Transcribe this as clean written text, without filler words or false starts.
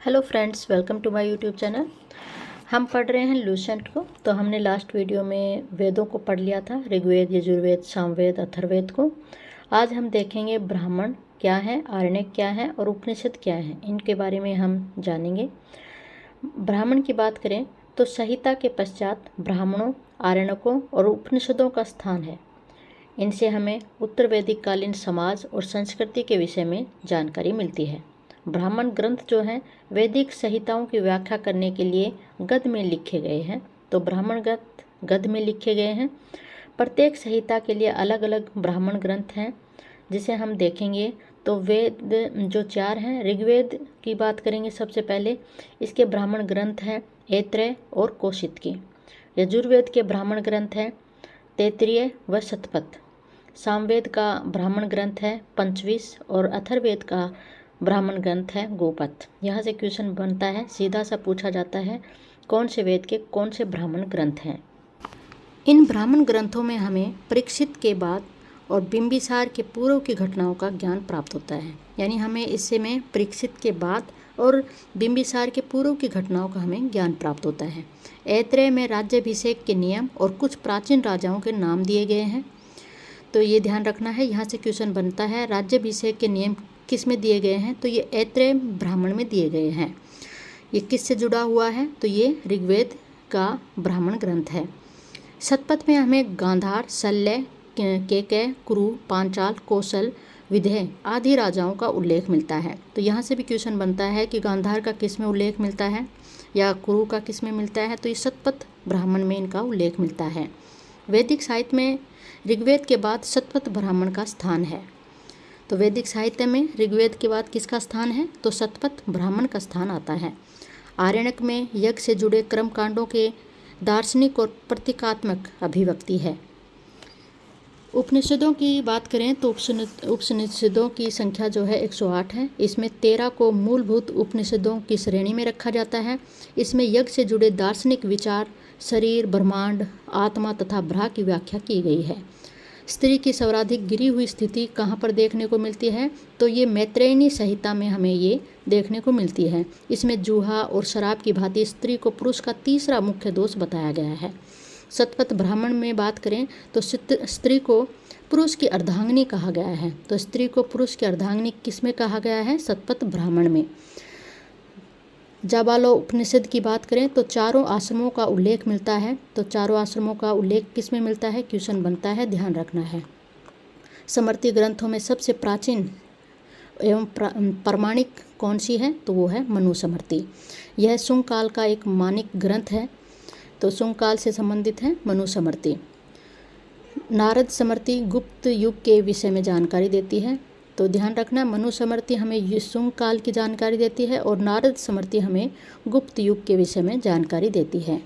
Hello friends, welcome to my YouTube channel. हम पढ़ रहे हैं लूसेंट को। तो हमने लास्ट वीडियो में वेदों को पढ़ लिया था, ऋग्वेद, यजुर्वेद, सामवेद, अथर्ववेद को। आज हम देखेंगे ब्राह्मण क्या है, आरण्यक क्या है और उपनिषद क्या है, इनके बारे में हम जानेंगे। ब्राह्मण की बात करें तो संहिता के पश्चात ब्राह्मणों, आरण्यकों और उपनिषदों का स्थान है। इनसे हमें उत्तर वैदिक कालीन समाज और संस्कृति के विषय में जानकारी मिलती है। ब्राह्मण ग्रंथ जो हैं वैदिक संहिताओं की व्याख्या करने के लिए गद्य में लिखे गए हैं। तो ब्राह्मण ग्रंथ गद्य में लिखे गए हैं। प्रत्येक संहिता के लिए अलग अलग ब्राह्मण ग्रंथ हैं, जिसे हम देखेंगे। तो वेद जो 4 हैं, ऋग्वेद की बात करेंगे सबसे पहले। इसके ब्राह्मण ग्रंथ हैं ऐत्रेय और कौशितकी। यजुर्वेद के ब्राह्मण ग्रंथ हैं तैत्तिरीय व शतपथ। सामवेद का ब्राह्मण ग्रंथ है पंचविश और अथर्ववेद का ब्राह्मण ग्रंथ है गोपथ। यहाँ से क्वेश्चन बनता है, सीधा सा पूछा जाता है, कौन से वेद के कौन से ब्राह्मण ग्रंथ हैं। इन ब्राह्मण ग्रंथों में हमें परीक्षित के बाद और बिंबिसार के पूर्व की घटनाओं का ज्ञान प्राप्त होता है। यानी हमें इससे में परीक्षित के बाद और बिंबिसार के पूर्व की घटनाओं का हमें ज्ञान प्राप्त होता है। ऐत्रेय में राज्याभिषेक के नियम और कुछ प्राचीन राजाओं के नाम दिए गए हैं। तो ये ध्यान रखना है, यहाँ से क्वेश्चन बनता है राज्याभिषेक के नियम किस में दिए गए हैं। तो ये ऐत्रेय ब्राह्मण में दिए गए हैं। ये किससे जुड़ा हुआ है, तो ये ऋग्वेद का ब्राह्मण ग्रंथ है। शतपथ में हमें गांधार, शल्य, केकय, कुरु, पांचाल, कौशल, विदेह आदि राजाओं का उल्लेख मिलता है। तो यहाँ से भी क्वेश्चन बनता है कि गांधार का किस में उल्लेख मिलता है या कुरु का किस में मिलता है। तो ये शतपथ ब्राह्मण में इनका उल्लेख मिलता है। वैदिक साहित्य में ऋग्वेद के बाद शतपथ ब्राह्मण का स्थान है। तो वैदिक साहित्य में ऋग्वेद के बाद किसका स्थान है, तो शतपथ ब्राह्मण का स्थान आता है। आरण्यक में यज्ञ से जुड़े कर्मकांडों के दार्शनिक और प्रतीकात्मक अभिव्यक्ति है। उपनिषदों की बात करें तो उपनिषदों की संख्या जो है 108 है। इसमें 13 को मूलभूत उपनिषदों की श्रेणी में रखा जाता है। इसमें यज्ञ से जुड़े दार्शनिक विचार, शरीर, ब्रह्मांड, आत्मा तथा ब्रह्म की व्याख्या की गई है। स्त्री की सर्वाधिक गिरी हुई स्थिति कहाँ पर देखने को मिलती है, तो ये मैत्रेयनी संहिता में हमें ये देखने को मिलती है। इसमें जूहा और शराब की भांति स्त्री को पुरुष का तीसरा मुख्य दोष बताया गया है। शतपथ ब्राह्मण में बात करें तो स्त्री को पुरुष की अर्धांगिनी कहा गया है। तो स्त्री को पुरुष की अर्धांगिनी किस में कहा गया है, शतपथ ब्राह्मण में। जाबालो उपनिषद की बात करें तो चारों आश्रमों का उल्लेख मिलता है। तो चारों आश्रमों का उल्लेख किस में मिलता है, क्वेश्चन बनता है, ध्यान रखना है। स्मृति ग्रंथों में सबसे प्राचीन एवं प्रमाणिक कौन सी है, तो वो है मनुस्मृति। यह शुंग काल का एक मानिक ग्रंथ है। तो शुंग काल से संबंधित है मनुस्मृति। नारद स्मृति गुप्त युग के विषय में जानकारी देती है। तो ध्यान रखना, मनुस्मृति हमें शुंग काल की जानकारी देती है और नारद स्मृति हमें गुप्त युग के विषय में जानकारी देती है।